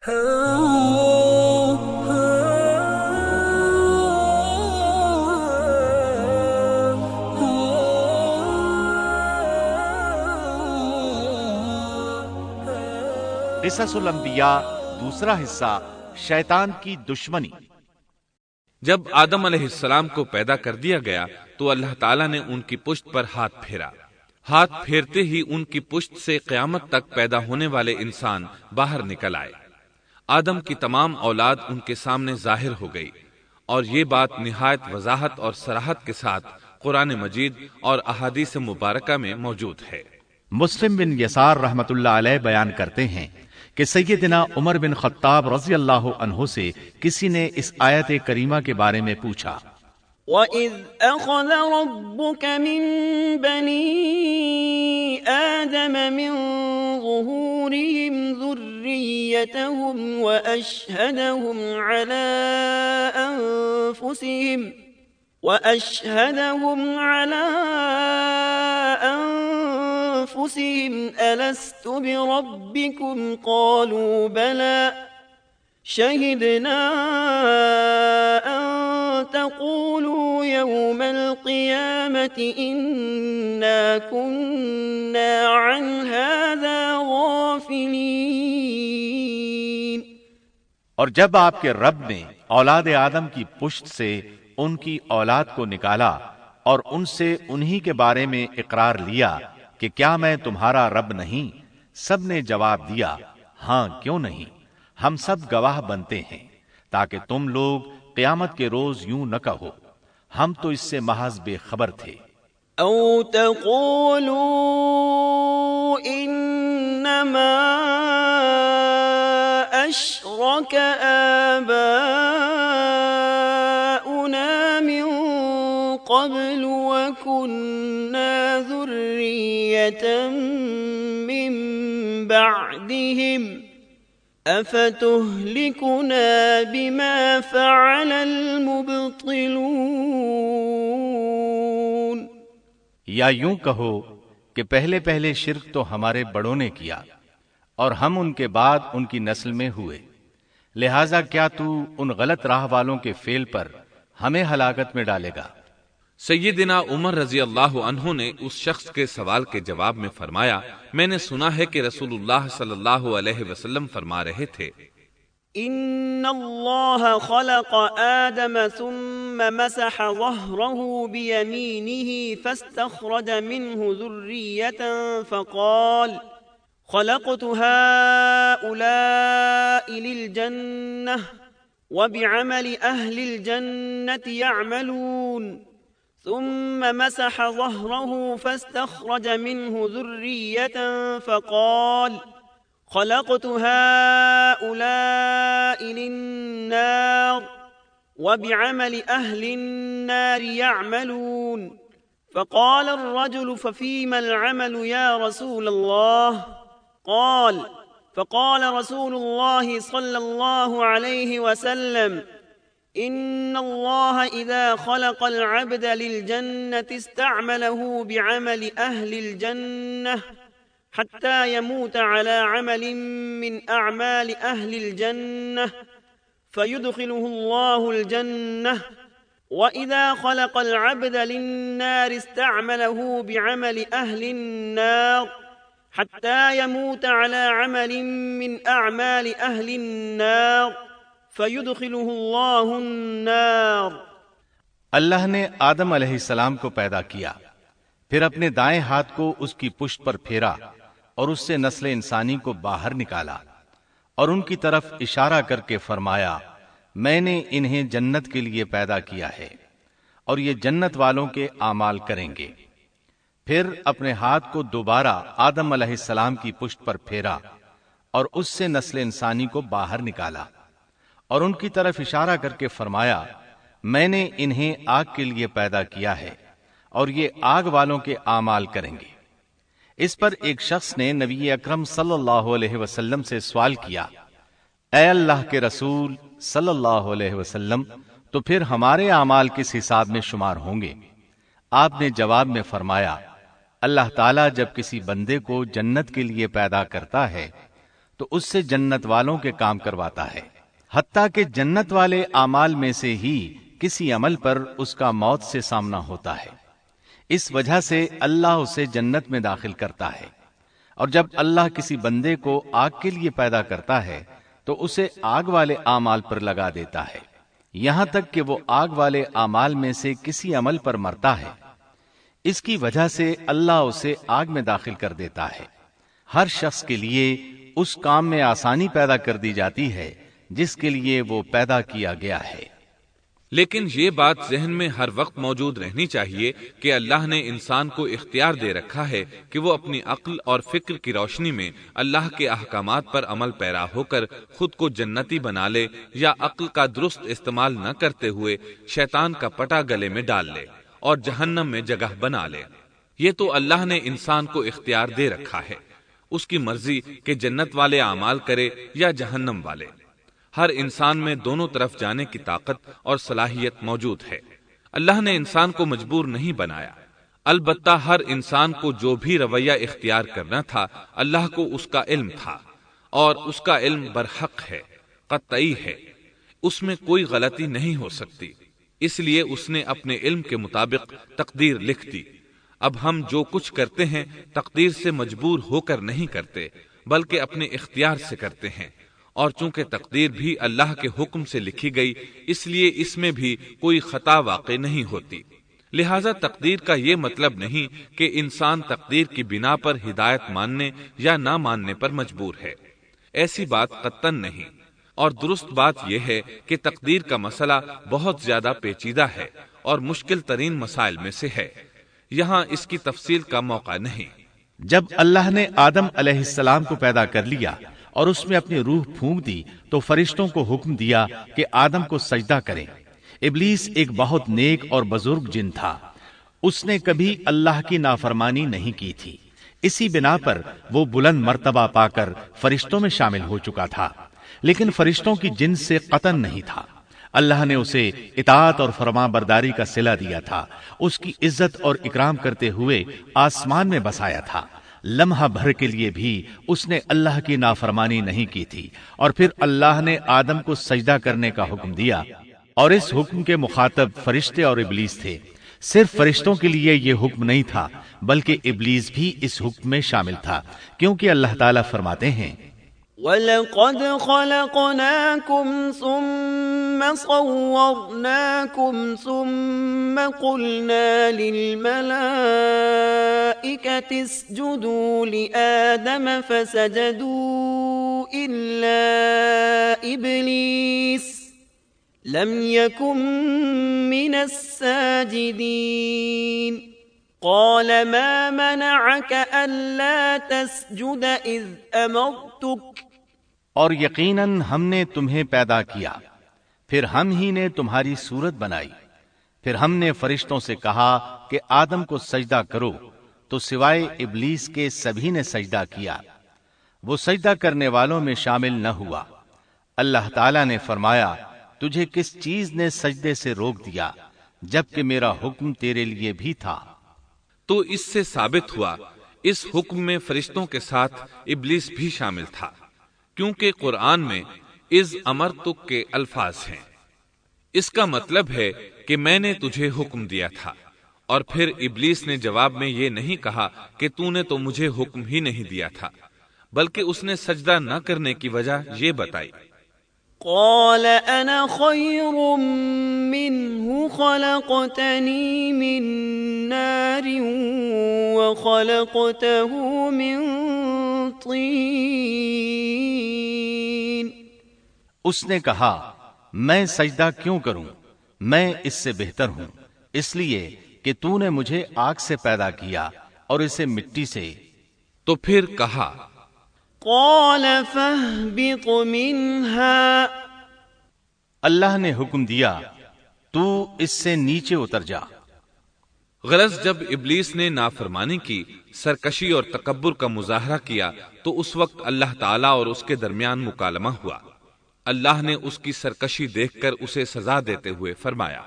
قصص الانبیاء دوسرا حصہ، شیطان کی دشمنی۔ جب آدم علیہ السلام کو پیدا کر دیا گیا تو اللہ تعالیٰ نے ان کی پشت پر ہاتھ پھیرا۔ ہاتھ پھیرتے ہی ان کی پشت سے قیامت تک پیدا ہونے والے انسان باہر نکل آئے۔ آدم کی تمام اولاد ان کے سامنے ظاہر ہو گئی، اور یہ بات نہایت وضاحت اور صراحت کے ساتھ قرآن مجید اور احادیث مبارکہ میں موجود ہے۔ مسلم بن یسار رحمت اللہ علیہ بیان کرتے ہیں کہ سیدنا عمر بن خطاب رضی اللہ عنہ سے کسی نے اس آیت کریمہ کے بارے میں پوچھا، وَإِذْ أَخَذَ رَبُّكَ مِن بَنِي آدَمَ مِن ظُهُورِهِمْ ذُرِّيَّتَهُمْ وَأَشْهَدَهُمْ عَلَىٰ أَنفُسِهِمْ أَلَسْتُ بِرَبِّكُمْ قَالُوا بَلَىٰ شَهِدْنَا أَن تَقُولُوا يَوْمَ الْقِيَامَةِ إِنَّا كُنَّا عَنْ هَٰذَا غَافِلِينَ۔ اور جب آپ کے رب نے اولاد آدم کی پشت سے ان کی اولاد کو نکالا اور ان سے انہی کے بارے میں اقرار لیا کہ کیا میں تمہارا رب نہیں، سب نے جواب دیا، ہاں کیوں نہیں، ہم سب گواہ بنتے ہیں، تاکہ تم لوگ قیامت کے روز یوں نہ کہو ہم تو اس سے محض بے خبر تھے۔ او تقولوا انما اشرك آباؤنا من قبل وكنا ذرية من بعدهم افتهلكنا بما فعل المبطلون۔ یا یوں کہو کہ پہلے پہلے شرک تو ہمارے بڑوں نے کیا اور ہم ان کے بعد ان کی نسل میں ہوئے، لہذا کیا تو ان غلط راہ والوں کے فعل پر ہمیں ہلاکت میں ڈالے گا؟ سیدنا عمر رضی اللہ عنہ نے اس شخص کے سوال کے جواب میں فرمایا، میں نے سنا ہے کہ رسول اللہ صلی اللہ علیہ وسلم فرما رہے تھے، ان اللہ خلق آدم ثم مسح ظہرہ بیمینہ فاستخرج منہ ذریة فقال خلقت هؤلاء للجنة وبعمل أهل الجنة يعملون، ثم مسح ظهره فاستخرج منه ذرية فقال خلقت هؤلاء للنار وبعمل أهل النار يعملون، فقال الرجل ففيما العمل يا رسول الله؟ فقال رسول الله صلى الله عليه وسلم إن الله إذا خلق العبد للجنة استعمله بعمل أهل الجنة حتى يموت على عمل من أعمال أهل الجنة فيدخله الله الجنة، وإذا خلق العبد للنار استعمله بعمل أهل النار حتى يموت على عمل من أعمال أهل النار فَيُدْخِلُهُ اللَّهُ النَّارِ۔ اللہ نے آدم علیہ السلام کو پیدا کیا، پھر اپنے دائیں ہاتھ کو اس کی پشت پر پھیرا اور اس سے نسل انسانی کو باہر نکالا اور ان کی طرف اشارہ کر کے فرمایا، میں نے انہیں جنت کے لیے پیدا کیا ہے اور یہ جنت والوں کے اعمال کریں گے۔ پھر اپنے ہاتھ کو دوبارہ آدم علیہ السلام کی پشت پر پھیرا اور اس سے نسل انسانی کو باہر نکالا اور ان کی طرف اشارہ کر کے فرمایا، میں نے انہیں آگ کے لیے پیدا کیا ہے اور یہ آگ والوں کے اعمال کریں گے۔ اس پر ایک شخص نے نبی اکرم صلی اللہ علیہ وسلم سے سوال کیا، اے اللہ کے رسول صلی اللہ علیہ وسلم، تو پھر ہمارے اعمال کس حساب میں شمار ہوں گے؟ آپ نے جواب میں فرمایا، اللہ تعالیٰ جب کسی بندے کو جنت کے لیے پیدا کرتا ہے تو تو اس سے جنت والوں کے کام کرواتا ہے، حتیٰ کہ جنت والے اعمال میں سے ہی کسی عمل پر اس کا موت سے سامنا ہوتا ہے، اس وجہ سے اللہ اسے جنت میں داخل کرتا ہے۔ اور جب اللہ کسی بندے کو آگ کے لیے پیدا کرتا ہے تو اسے آگ والے اعمال پر لگا دیتا ہے، یہاں تک کہ وہ آگ والے اعمال میں سے کسی عمل پر مرتا ہے، اس کی وجہ سے اللہ اسے آگ میں داخل کر دیتا ہے۔ ہر شخص کے لیے اس کام میں آسانی پیدا کر دی جاتی ہے جس کے لیے وہ پیدا کیا گیا ہے۔ لیکن یہ بات ذہن میں ہر وقت موجود رہنی چاہیے کہ اللہ نے انسان کو اختیار دے رکھا ہے کہ وہ اپنی عقل اور فکر کی روشنی میں اللہ کے احکامات پر عمل پیرا ہو کر خود کو جنتی بنا لے، یا عقل کا درست استعمال نہ کرتے ہوئے شیطان کا پٹا گلے میں ڈال لے اور جہنم میں جگہ بنا لے۔ یہ تو اللہ نے انسان کو اختیار دے رکھا ہے، اس کی مرضی کہ جنت والے اعمال کرے یا جہنم والے۔ ہر انسان میں دونوں طرف جانے کی طاقت اور صلاحیت موجود ہے۔ اللہ نے انسان کو مجبور نہیں بنایا، البتہ ہر انسان کو جو بھی رویہ اختیار کرنا تھا اللہ کو اس کا علم تھا، اور اس کا علم برحق ہے، قطعی ہے، اس میں کوئی غلطی نہیں ہو سکتی، اس لیے اس نے اپنے علم کے مطابق تقدیر لکھ دی۔ اب ہم جو کچھ کرتے ہیں تقدیر سے مجبور ہو کر نہیں کرتے، بلکہ اپنے اختیار سے کرتے ہیں، اور چونکہ تقدیر بھی اللہ کے حکم سے لکھی گئی اس لیے اس میں بھی کوئی خطا واقع نہیں ہوتی۔ لہذا تقدیر کا یہ مطلب نہیں کہ انسان تقدیر کی بنا پر ہدایت ماننے یا نہ ماننے پر مجبور ہے، ایسی بات قطعاً نہیں۔ اور درست بات یہ ہے کہ تقدیر کا مسئلہ بہت زیادہ پیچیدہ ہے اور مشکل ترین مسائل میں سے ہے، یہاں اس کی تفصیل کا موقع نہیں۔ جب اللہ نے آدم علیہ السلام کو پیدا کر لیا اور اس میں اپنی روح پھونک دی تو فرشتوں کو حکم دیا کہ آدم کو سجدہ کریں۔ ابلیس ایک بہت نیک اور بزرگ جن تھا، اس نے کبھی اللہ کی نافرمانی نہیں کی تھی، اسی بنا پر وہ بلند مرتبہ پا کر فرشتوں میں شامل ہو چکا تھا، لیکن فرشتوں کی جنس سے قطعاً نہیں تھا۔ اللہ نے اسے اطاعت اور فرما برداری کا صلہ دیا تھا، اس کی عزت اور اکرام کرتے ہوئے آسمان میں بسایا تھا، لمحہ بھر کے لیے بھی اس نے اللہ کی نافرمانی نہیں کی تھی، اور پھر اللہ نے آدم کو سجدہ کرنے کا حکم دیا، اور اس حکم کے مخاطب فرشتے اور ابلیس تھے۔ صرف فرشتوں کے لیے یہ حکم نہیں تھا بلکہ ابلیس بھی اس حکم میں شامل تھا، کیونکہ اللہ تعالیٰ فرماتے ہیں وَلَقَدْ خَلَقْنَاكُمْ ثُمَّ صَوَّرْنَاكُمْ ثُمَّ قُلْنَا لِلْمَلَائِكَةِ اسْجُدُوا لِآدَمَ فَسَجَدُوا إِلَّا إِبْلِيسَ لَمْ يَكُنْ مِنَ السَّاجِدِينَ قَالَ مَا مَنَعَكَ أَلَّا تَسْجُدَ إِذْ أَمَرْتُكَ اور یقیناً ہم نے تمہیں پیدا کیا، پھر ہم ہی نے تمہاری صورت بنائی، پھر ہم نے فرشتوں سے کہا کہ آدم کو سجدہ کرو، تو سوائے ابلیس کے سبھی نے سجدہ کیا، وہ سجدہ کرنے والوں میں شامل نہ ہوا۔ اللہ تعالیٰ نے فرمایا، تجھے کس چیز نے سجدے سے روک دیا جبکہ میرا حکم تیرے لیے بھی تھا؟ تو اس سے ثابت ہوا اس حکم میں فرشتوں کے ساتھ ابلیس بھی شامل تھا، کیونکہ قرآن میں اذ امرتک کے الفاظ ہیں۔ اس کا مطلب ہے کہ میں نے تجھے حکم دیا تھا، اور پھر ابلیس نے جواب میں یہ نہیں کہا کہ تو نے تو مجھے حکم ہی نہیں دیا تھا، بلکہ اس نے سجدہ نہ کرنے کی وجہ یہ بتائی۔ قال انا خير منه خلقتني من نار وخلقته من طين۔ اس نے کہا، میں سجدہ کیوں کروں، میں اس سے بہتر ہوں، اس لیے کہ تو نے مجھے آگ سے پیدا کیا اور اسے مٹی سے۔ تو پھر کہا، قال فاهبط منها، اللہ نے حکم دیا تو اس سے نیچے اتر جا۔ غرض جب ابلیس نے نافرمانی کی، سرکشی اور تکبر کا مظاہرہ کیا تو اس وقت اللہ تعالیٰ اور اس کے درمیان مکالمہ ہوا۔ اللہ نے اس کی سرکشی دیکھ کر اسے سزا دیتے ہوئے فرمایا،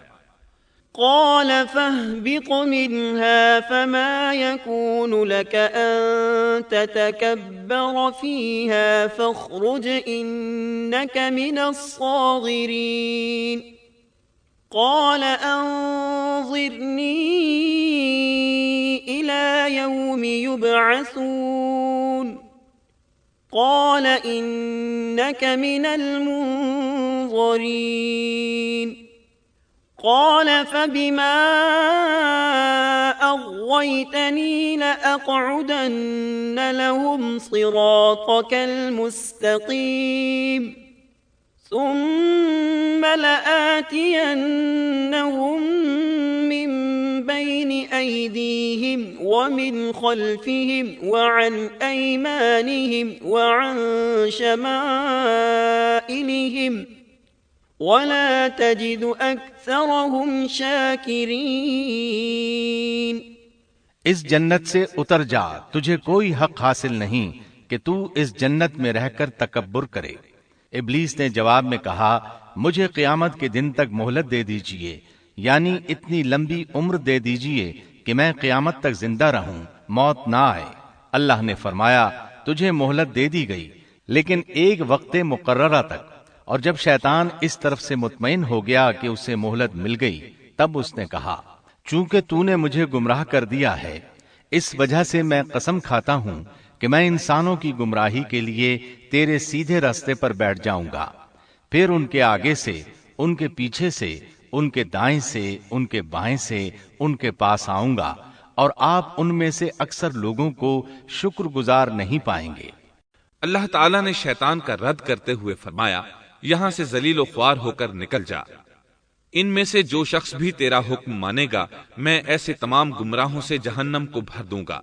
قال فاهبط منها فما يكون لك أن تتكبر فيها فاخرج إنك من الصاغرين قال أنظرني إلى يوم يبعثون قال إنك من المنظرين قال فبما أغويتني لأقعدن لهم صراطك المستقيم ثم لآتينهم من بين أيديهم ومن خلفهم وعن أيمانهم وعن شمائلهم ولا تجد أكثرهم شاكرين۔ اس جنت سے اتر جا، تجھے کوئی حق حاصل نہیں کہ تو اس جنت میں رہ کر تکبر کرے۔ ابلیس نے جواب میں کہا، مجھے قیامت کے دن تک مہلت دے دیجئے، یعنی اتنی لمبی عمر دے دیجئے کہ میں قیامت تک زندہ رہوں، موت نہ آئے۔ اللہ نے فرمایا، تجھے مہلت دے دی گئی، لیکن ایک وقت مقررہ تک۔ اور جب شیطان اس طرف سے مطمئن ہو گیا کہ اسے مہلت مل گئی، تب اس نے کہا، چونکہ تو نے مجھے گمراہ کر دیا ہے، اس وجہ سے میں قسم کھاتا ہوں کہ میں انسانوں کی گمراہی کے لیے تیرے سیدھے راستے پر بیٹھ جاؤں گا، پھر ان کے آگے سے، ان کے پیچھے سے، ان کے دائیں سے، ان کے بائیں سے، ان کے پاس آؤں گا، اور آپ ان میں سے اکثر لوگوں کو شکر گزار نہیں پائیں گے۔ اللہ تعالیٰ نے شیطان کا رد کرتے ہوئے فرمایا، یہاں سے ذلیل و خوار ہو کر نکل جا۔ ان میں سے جو شخص بھی تیرا حکم مانے گا، میں ایسے تمام گمراہوں سے جہنم کو بھر دوں گا۔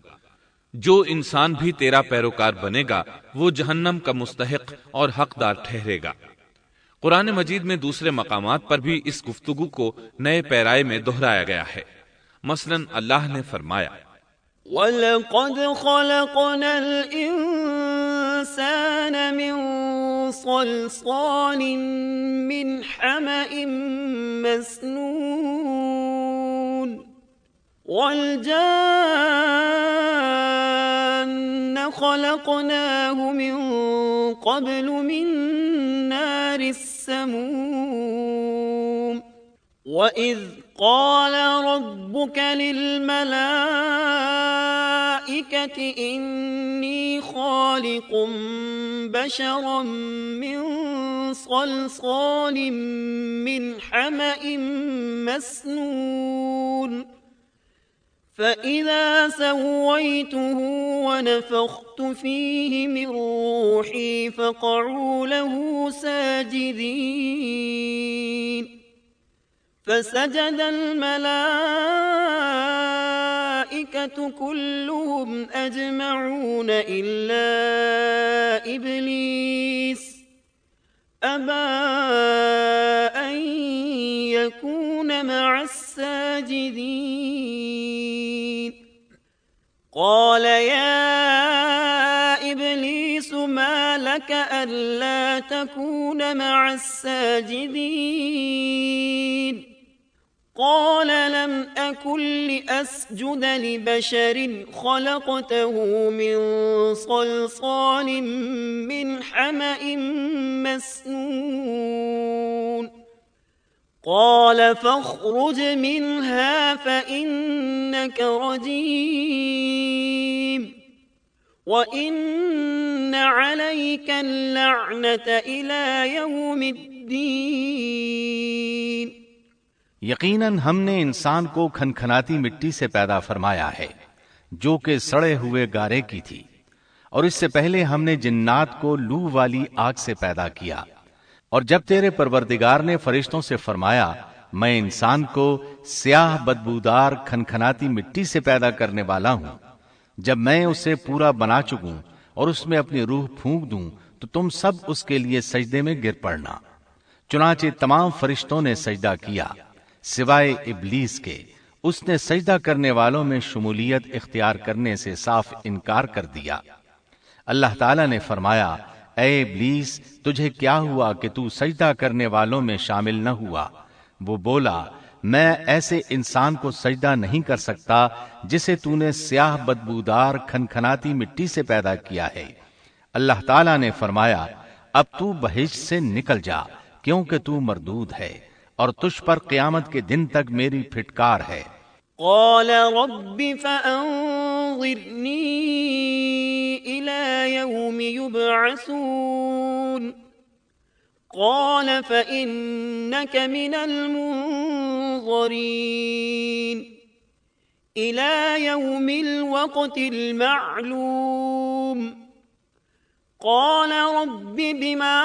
جو انسان بھی تیرا پیروکار بنے گا، وہ جہنم کا مستحق اور حقدار ٹھہرے گا۔ قرآن مجید میں دوسرے مقامات پر بھی اس گفتگو کو نئے پیرائے میں دہرایا گیا ہے۔ مثلا اللہ نے فرمایا، وَلَقَدْ خَلَقْنَا الْإِنسَانَ مِنْ صَلْصَالٍ مِنْ حَمَإٍ مَسْنُونٍ وَالْجَانَّ خَلَقْنَاهُ مِنْ قَبْلُ مِنْ نَارِ السَّمُومِ وَإِذْ قَالَ رَبُّكَ لِلْمَلَائِكَةِ إِنِّي خَالِقٌ بَشَرًا مِّن صَلْصَالٍ مِّنْ حَمَإٍ مَّسْنُونٍ فَإِذَا سَوَّيْتُهُ وَنَفَخْتُ فِيهِ مِن رُّوحِي فَقَعُوا لَهُ سَاجِدِينَ فسجد الملائكة كلهم أجمعون إلا إبليس أبى أن يكون مع الساجدين قال يا إبليس ما لك ألا تكون مع الساجدين قال لم أكن لأسجد لبشر خلقته من صلصال من حمأ مسنون قال فاخرج منها فإنك رجيم وَإِنَّ عَلَيْكَ اللَّعْنَةَ إِلَى يَوْمِ الدِّينِ۔ یقیناً ہم نے انسان کو کھنکھناتی مٹی سے پیدا فرمایا ہے جو کہ سڑے ہوئے گارے کی تھی، اور اس سے پہلے ہم نے جنات کو لو والی آگ سے پیدا کیا۔ اور جب تیرے پروردگار نے فرشتوں سے فرمایا میں انسان کو سیاہ بدبودار کھنکھناتی مٹی سے پیدا کرنے والا ہوں، جب میں اسے پورا بنا چکوں اور اس میں اپنی روح پھونک دوں تو تم سب اس کے لیے سجدے میں گر پڑنا۔ چنانچہ تمام فرشتوں نے سجدہ کیا سوائے ابلیس کے، اس نے سجدہ کرنے والوں میں شمولیت اختیار کرنے سے صاف انکار کر دیا۔ اللہ تعالیٰ نے فرمایا اے ابلیس تجھے کیا ہوا کہ تو سجدہ کرنے والوں میں شامل نہ ہوا؟ وہ بولا میں ایسے انسان کو سجدہ نہیں کر سکتا جسے تو نے سیاہ بدبودار کھنکھناتی مٹی سے پیدا کیا ہے۔ اللہ تعالیٰ نے فرمایا اب تو بہشت سے نکل جا کیونکہ تو مردود ہے اور تجھ پر قیامت کے دن تک میری پھٹکار ہے۔ قال رب فأنظرني إلى يوم يبعثون قال فإنك من المنظرين إلى يوم الوقت المعلوم قال رب بما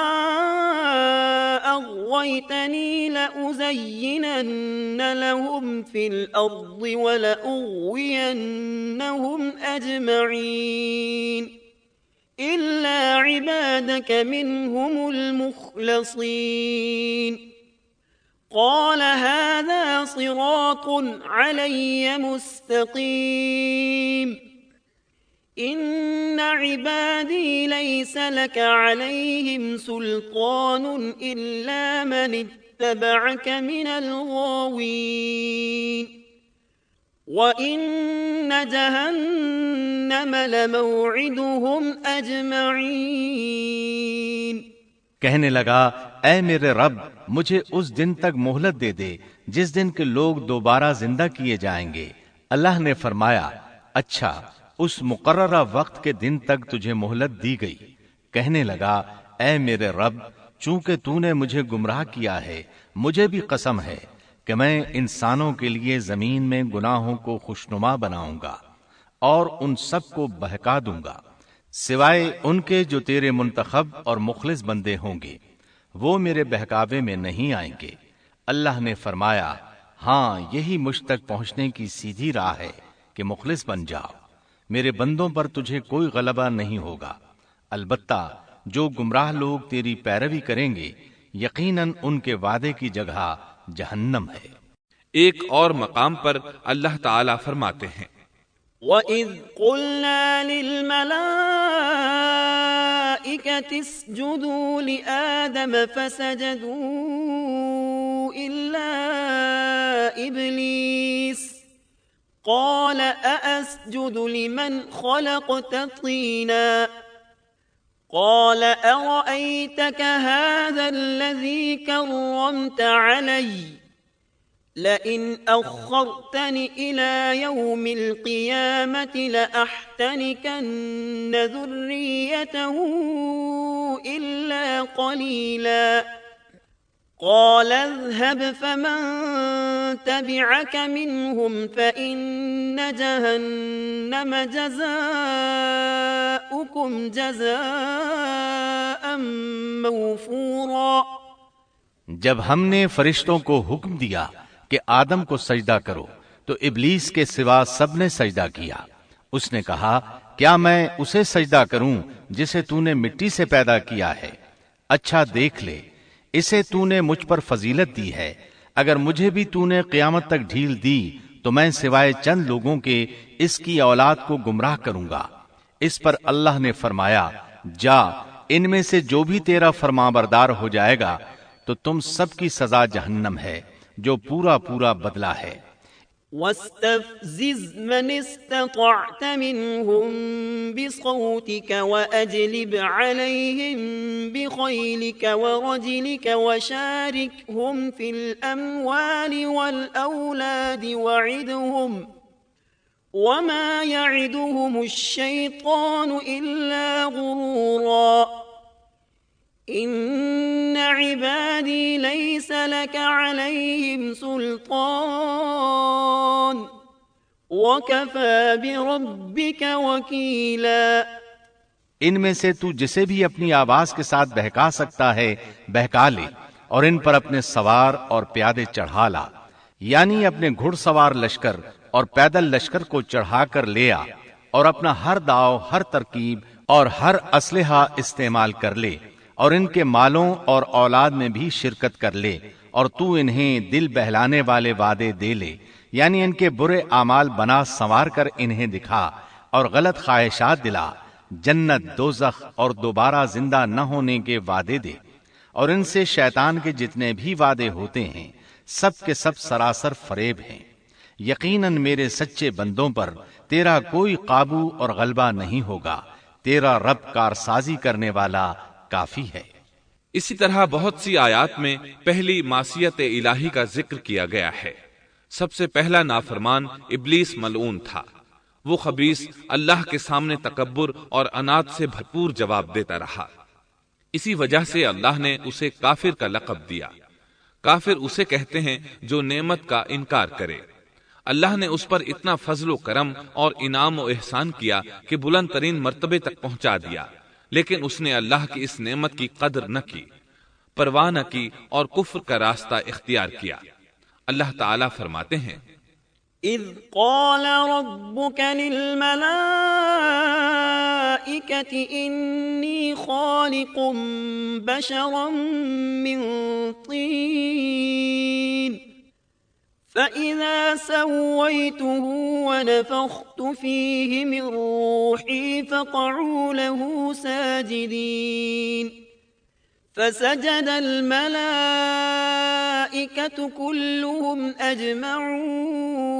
أغويتني لأزينن لهم في الأرض ولأغوينهم أجمعين إلا عبادك منهم المخلصين قال هذا صراط علي مستقيم إن عبادي ليس لك عليهم سلطان إلا من اتبعك من الغاوين وَإِنَّ جَهَنَّمَ لَمَوْعِدُهُمْ أَجْمَعِينَ کہنے لگا اے میرے رب مجھے اس دن تک مہلت دے دے جس دن کے لوگ دوبارہ زندہ کیے جائیں گے۔ اللہ نے فرمایا اچھا اس مقررہ وقت کے دن تک تجھے مہلت دی گئی۔ کہنے لگا اے میرے رب چونکہ تو نے مجھے گمراہ کیا ہے مجھے بھی قسم ہے کہ میں انسانوں کے لیے زمین میں گناہوں کو خوشنما بناؤں گا اور ان سب کو بہکا دوں گا سوائے ان کے جو تیرے منتخب اور مخلص بندے ہوں گے، وہ میرے بہکاوے میں نہیں آئیں گے۔ اللہ نے فرمایا ہاں یہی مجھ تک پہنچنے کی سیدھی راہ ہے کہ مخلص بن جاؤ، میرے بندوں پر تجھے کوئی غلبہ نہیں ہوگا۔ البتہ جو گمراہ لوگ تیری پیروی کریں گے یقیناً ان کے وعدے کی جگہ جہنم ہے۔ ایک اور مقام پر اللہ تعالیٰ فرماتے ہیں وَإِذْ قُلْنَا لِلْمَلَائِكَةِ اسْجُدُوا لِآدَمَ فَسَجَدُوا إِلَّا إِبْلِيسَ قَالَ أَأَسْجُدُ لِمَنْ خَلَقْتَ طِينًا قال أرأيتك هذا الذي كرمت علي لئن أخرتني إلى يوم القيامة لأحتنكن ذريته إلا قليلا قال اذهب فمن تبعك منهم فإن جهنم جزاؤكم جزاء موفورا۔ جب ہم نے فرشتوں کو حکم دیا کہ آدم کو سجدہ کرو تو ابلیس کے سوا سب نے سجدہ کیا۔ اس نے کہا کیا میں اسے سجدہ کروں جسے تو نے مٹی سے پیدا کیا ہے؟ اچھا دیکھ لے اسے تو نے مجھ پر فضیلت دی ہے، اگر مجھے بھی تو نے قیامت تک ڈھیل دی تو میں سوائے چند لوگوں کے اس کی اولاد کو گمراہ کروں گا۔ اس پر اللہ نے فرمایا جا ان میں سے جو بھی تیرا فرمانبردار ہو جائے گا تو تم سب کی سزا جہنم ہے جو پورا پورا بدلہ ہے۔ واستفزز من استطعت منهم بصوتك وأجلب عليهم بخيلك ورجلك وشاركهم في الأموال والأولاد وعدهم وما يعدهم الشيطان إلا غرورا إن عبادي ليس لك عليهم سلطان وكفى بربك وكيلا۔ ان میں سے تو جسے بھی اپنی آواز کے ساتھ بہکا سکتا ہے بہکا لے اور ان پر اپنے سوار اور پیادے چڑھا لا، یعنی اپنے گھڑ سوار لشکر اور پیدل لشکر کو چڑھا کر لے آ اور اپنا ہر داؤ ہر ترکیب اور ہر اسلحہ استعمال کر لے اور ان کے مالوں اور اولاد میں بھی شرکت کر لے اور تو انہیں دل بہلانے والے وعدے دے لے، یعنی ان کے برے اعمال بنا سنوار کر انہیں دکھا اور غلط خواہشات دلا، جنت دوزخ اور دوبارہ زندہ نہ ہونے کے وعدے دے اور ان سے شیطان کے جتنے بھی وعدے ہوتے ہیں سب کے سب سراسر فریب ہیں۔ یقیناً میرے سچے بندوں پر تیرا کوئی قابو اور غلبہ نہیں ہوگا، تیرا رب کارسازی کرنے والا کافی ہے۔ اسی طرح بہت سی آیات میں پہلی معصیت الہی کا ذکر کیا گیا ہے۔ سب سے پہلا نافرمان ابلیس ملعون تھا۔ وہ خبیث اللہ کے سامنے تکبر اور عناد سے بھرپور جواب دیتا رہا۔ اسی وجہ سے اللہ نے اسے کافر کا لقب دیا۔ کافر اسے کہتے ہیں جو نعمت کا انکار کرے۔ اللہ نے اس پر اتنا فضل و کرم اور انعام و احسان کیا کہ بلند ترین مرتبے تک پہنچا دیا، لیکن اس نے اللہ کی اس نعمت کی قدر نہ کی، پرواہ نہ کی اور کفر کا راستہ اختیار کیا۔ اللہ تعالیٰ فرماتے ہیں، اذ قال ربك للملائكة انی خالق بشرا من طین فإذا سويته ونفخت فيه من روحي فقعوا له ساجدين فسجد الملائكة كلهم أجمعون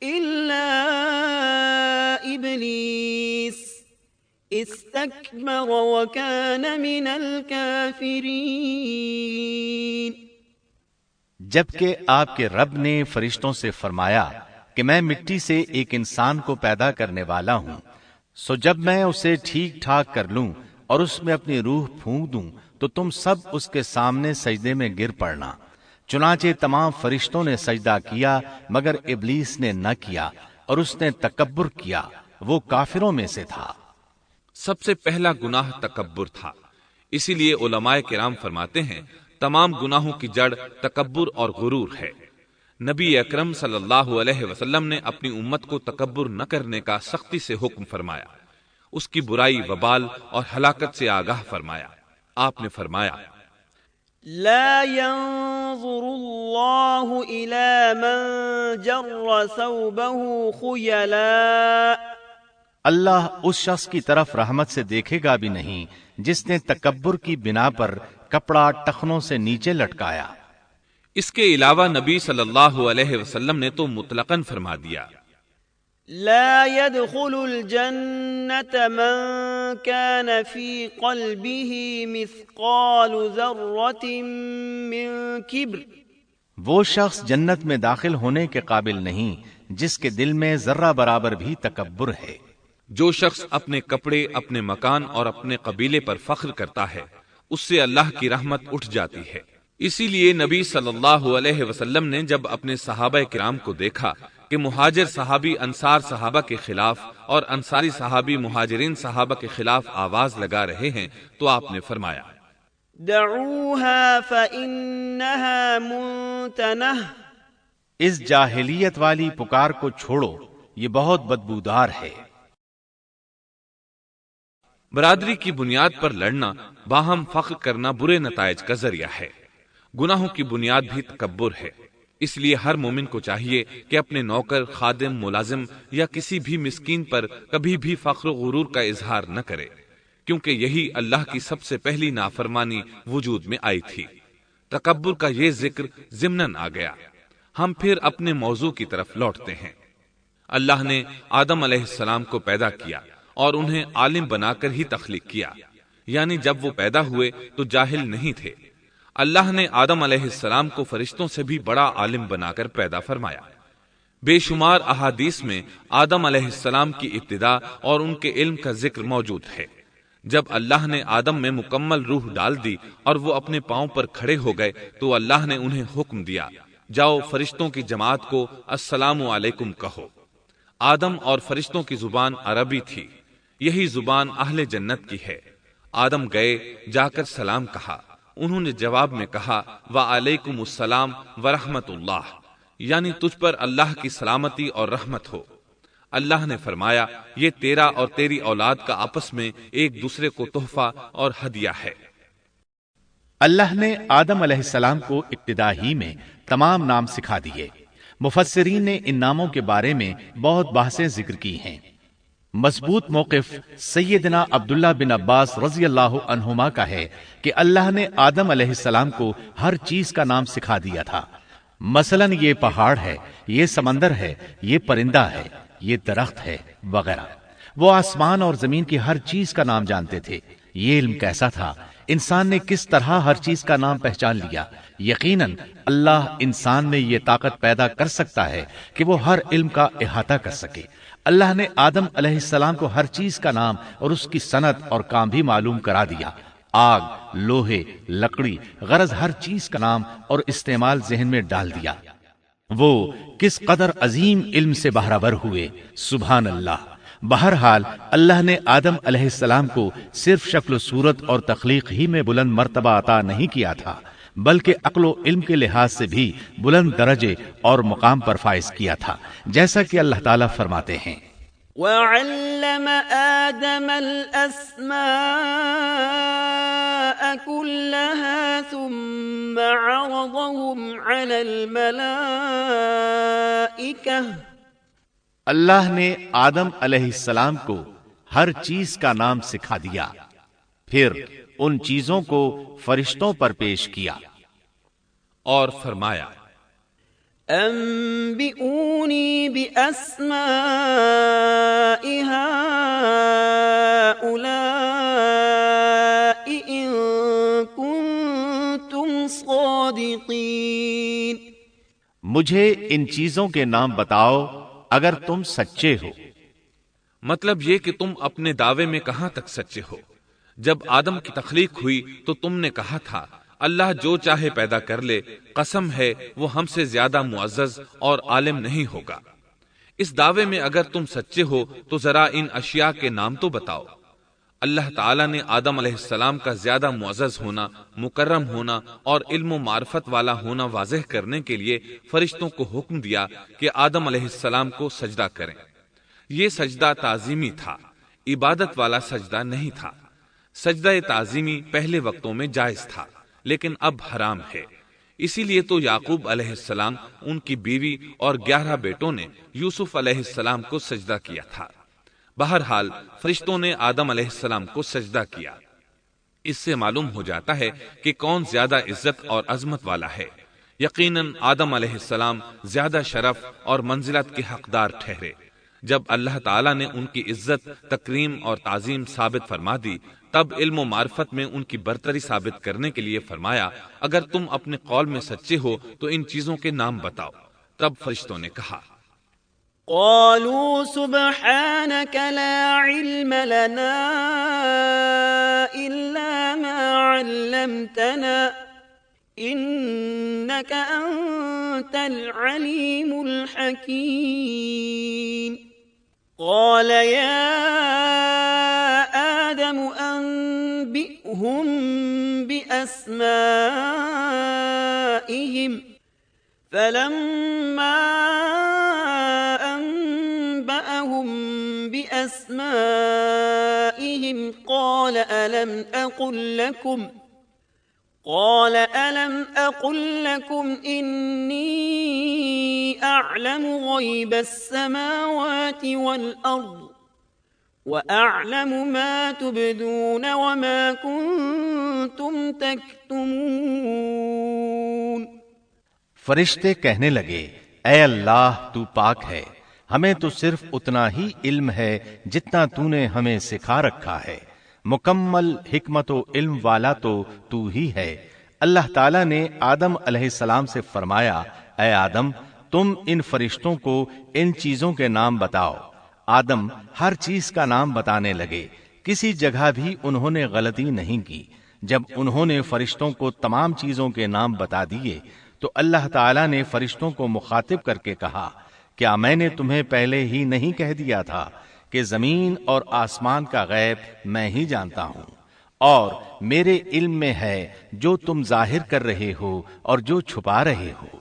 إلا إبليس استكبر وكان من الكافرين۔ جبکہ آپ کے رب نے فرشتوں سے فرمایا کہ میں مٹی سے ایک انسان کو پیدا کرنے والا ہوں، سو جب میں اسے ٹھیک ٹھاک کر لوں اور اس میں اپنی روح پھونک دوں تو تم سب اس کے سامنے سجدے میں گر پڑنا۔ چنانچہ تمام فرشتوں نے سجدہ کیا مگر ابلیس نے نہ کیا اور اس نے تکبر کیا، وہ کافروں میں سے تھا۔ سب سے پہلا گناہ تکبر تھا۔ اسی لیے علماء کرام فرماتے ہیں تمام گناہوں کی جڑ تکبر اور غرور ہے۔ نبی اکرم صلی اللہ علیہ وسلم نے اپنی امت کو تکبر نہ کرنے کا سختی سے حکم فرمایا، اس کی برائی، وبال اور ہلاکت سے آگاہ فرمایا۔ آپ نے فرمایا، لا ينظر الله إلى من جر ثوبه خيلاء، اللہ اس شخص کی طرف رحمت سے دیکھے گا بھی نہیں جس نے تکبر کی بنا پر کپڑا ٹخنوں سے نیچے لٹکایا۔ اس کے علاوہ نبی صلی اللہ علیہ وسلم نے تو مطلقاً فرما دیا، لا يدخل الجنة من كان في قلبه مثقال ذرة من كبر، وہ شخص جنت میں داخل ہونے کے قابل نہیں جس کے دل میں ذرہ برابر بھی تکبر ہے۔ جو شخص اپنے کپڑے، اپنے مکان اور اپنے قبیلے پر فخر کرتا ہے اس سے اللہ کی رحمت اٹھ جاتی ہے۔ اسی لیے نبی صلی اللہ علیہ وسلم نے جب اپنے صحابہ کرام کو دیکھا کہ مہاجر صحابی انصار صحابہ کے خلاف اور انصاری صحابی مہاجرین صحابہ کے خلاف آواز لگا رہے ہیں تو آپ نے فرمایا، دعوها فإنها منتنہ، اس جاہلیت والی پکار کو چھوڑو، یہ بہت بدبودار ہے۔ برادری کی بنیاد پر لڑنا، باہم فخر کرنا برے نتائج کا ذریعہ ہے۔ گناہوں کی بنیاد بھی تکبر ہے۔ اس لیے ہر مومن کو چاہیے کہ اپنے نوکر، خادم، ملازم یا کسی بھی مسکین پر کبھی بھی فخر و غرور کا اظہار نہ کرے، کیونکہ یہی اللہ کی سب سے پہلی نافرمانی وجود میں آئی تھی۔ تکبر کا یہ ذکر ضمناً آ گیا۔ ہم پھر اپنے موضوع کی طرف لوٹتے ہیں۔ اللہ نے آدم علیہ السلام کو پیدا کیا اور انہیں عالم بنا کر ہی تخلیق کیا، یعنی جب وہ پیدا ہوئے تو جاہل نہیں تھے۔ اللہ نے آدم علیہ السلام کو فرشتوں سے بھی بڑا عالم بنا کر پیدا فرمایا۔ بے شمار احادیث میں آدم علیہ السلام کی ابتدا اور ان کے علم کا ذکر موجود ہے۔ جب اللہ نے آدم میں مکمل روح ڈال دی اور وہ اپنے پاؤں پر کھڑے ہو گئے تو اللہ نے انہیں حکم دیا، جاؤ فرشتوں کی جماعت کو السلام علیکم کہو۔ آدم اور فرشتوں کی زبان عربی تھی، یہی زبان اہل جنت کی ہے۔ آدم گئے، جا کر سلام کہا، انہوں نے جواب میں کہا وعلیکم السلام ورحمت اللہ، یعنی تجھ پر اللہ کی سلامتی اور رحمت ہو۔ اللہ نے فرمایا یہ تیرا اور تیری اولاد کا آپس میں ایک دوسرے کو تحفہ اور ہدیہ ہے۔ اللہ نے آدم علیہ السلام کو ابتدا ہی میں تمام نام سکھا دیے۔ مفسرین نے ان ناموں کے بارے میں بہت بحثیں ذکر کی ہیں۔ مضبوط موقف سیدنا عبداللہ بن عباس رضی اللہ عنہما کا ہے کہ اللہ نے آدم علیہ السلام کو ہر چیز کا نام سکھا دیا تھا، مثلا یہ پہاڑ ہے، یہ سمندر ہے، یہ پرندہ ہے، یہ درخت ہے وغیرہ۔ وہ آسمان اور زمین کی ہر چیز کا نام جانتے تھے۔ یہ علم کیسا تھا، انسان نے کس طرح ہر چیز کا نام پہچان لیا۔ یقیناً اللہ انسان میں یہ طاقت پیدا کر سکتا ہے کہ وہ ہر علم کا احاطہ کر سکے۔ اللہ نے آدم علیہ السلام کو ہر چیز کا نام اور اس کی صنعت اور کام بھی معلوم کرا دیا۔ آگ، لوہے، لکڑی، غرض ہر چیز کا نام اور استعمال ذہن میں ڈال دیا۔ وہ کس قدر عظیم علم سے بہرہ ہوئے، سبحان اللہ۔ بہرحال اللہ نے آدم علیہ السلام کو صرف شکل و صورت اور تخلیق ہی میں بلند مرتبہ عطا نہیں کیا تھا، بلکہ عقل و علم کے لحاظ سے بھی بلند درجے اور مقام پر فائز کیا تھا، جیسا کہ اللہ تعالیٰ فرماتے ہیں وَعَلَّمَ آدَمَ الْأَسْمَاءَ كُلَّهَا ثُمَّ عَرَضَهُمْ عَلَى الْمَلَائِكَةِ۔ اللہ نے آدم علیہ السلام کو ہر چیز کا نام سکھا دیا، پھر ان چیزوں کو فرشتوں پر پیش کیا اور فرمایا انبئونی بأسماء هؤلاء إن كنتم صادقین۔ مجھے ان چیزوں کے نام بتاؤ اگر تم سچے ہو۔ مطلب یہ کہ تم اپنے دعوے میں کہاں تک سچے ہو؟ جب آدم کی تخلیق ہوئی تو تم نے کہا تھا اللہ جو چاہے پیدا کر لے، قسم ہے وہ ہم سے زیادہ معزز اور عالم نہیں ہوگا۔ اس دعوے میں اگر تم سچے ہو تو ذرا ان اشیاء کے نام تو بتاؤ۔ اللہ تعالیٰ نے آدم علیہ السلام کا زیادہ معزز ہونا، مکرم ہونا اور علم و معرفت والا ہونا واضح کرنے کے لیے فرشتوں کو حکم دیا کہ آدم علیہ السلام کو سجدہ کریں۔ یہ سجدہ تعظیمی تھا، عبادت والا سجدہ نہیں تھا۔ سجدہ تعظیمی پہلے وقتوں میں جائز تھا، لیکن اب حرام ہے۔ اسی لیے تو یعقوب علیہ السلام، ان کی بیوی اور 11 بیٹوں نے یوسف علیہ السلام کو سجدہ کیا تھا۔ بہرحال فرشتوں نے آدم علیہ السلام کو سجدہ کیا۔ اس سے معلوم ہو جاتا ہے کہ کون زیادہ عزت اور عظمت والا ہے۔ یقیناً آدم علیہ السلام زیادہ شرف اور منزلت کے حقدار ٹھہرے۔ جب اللہ تعالیٰ نے ان کی عزت، تکریم اور تعظیم ثابت فرما دی، تب علم و معرفت میں ان کی برتری ثابت کرنے کے لیے فرمایا اگر تم اپنے قول میں سچے ہو تو ان چیزوں کے نام بتاؤ۔ تب فرشتوں نے کہا قالوا سبحانك لا علم لنا إلا ما علمتنا إنك أنت العليم الحكيم۔ قال يا آدم أنبئهم بأسمائهم فلما أنبأهم بأسمائهم قال ألم أقل لكم إني أعلم غيب السماوات والأرض وأعلم ما تبدون وما كنتم تكتمون۔ فرشتے کہنے لگے اے اللہ تو پاک ہے، ہمیں تو صرف اتنا ہی علم ہے جتنا تو نے ہمیں سکھا رکھا ہے، مکمل حکمت و علم والا تو ہی ہے۔ اللہ تعالیٰ نے آدم علیہ السلام سے فرمایا اے آدم تم ان فرشتوں کو ان چیزوں کے نام بتاؤ۔ آدم ہر چیز کا نام بتانے لگے، کسی جگہ بھی انہوں نے غلطی نہیں کی۔ جب انہوں نے فرشتوں کو تمام چیزوں کے نام بتا دیے تو اللہ تعالیٰ نے فرشتوں کو مخاطب کر کے کہا کیا میں نے تمہیں پہلے ہی نہیں کہہ دیا تھا کہ زمین اور آسمان کا غیب میں ہی جانتا ہوں، اور میرے علم میں ہے جو تم ظاہر کر رہے ہو اور جو چھپا رہے ہو۔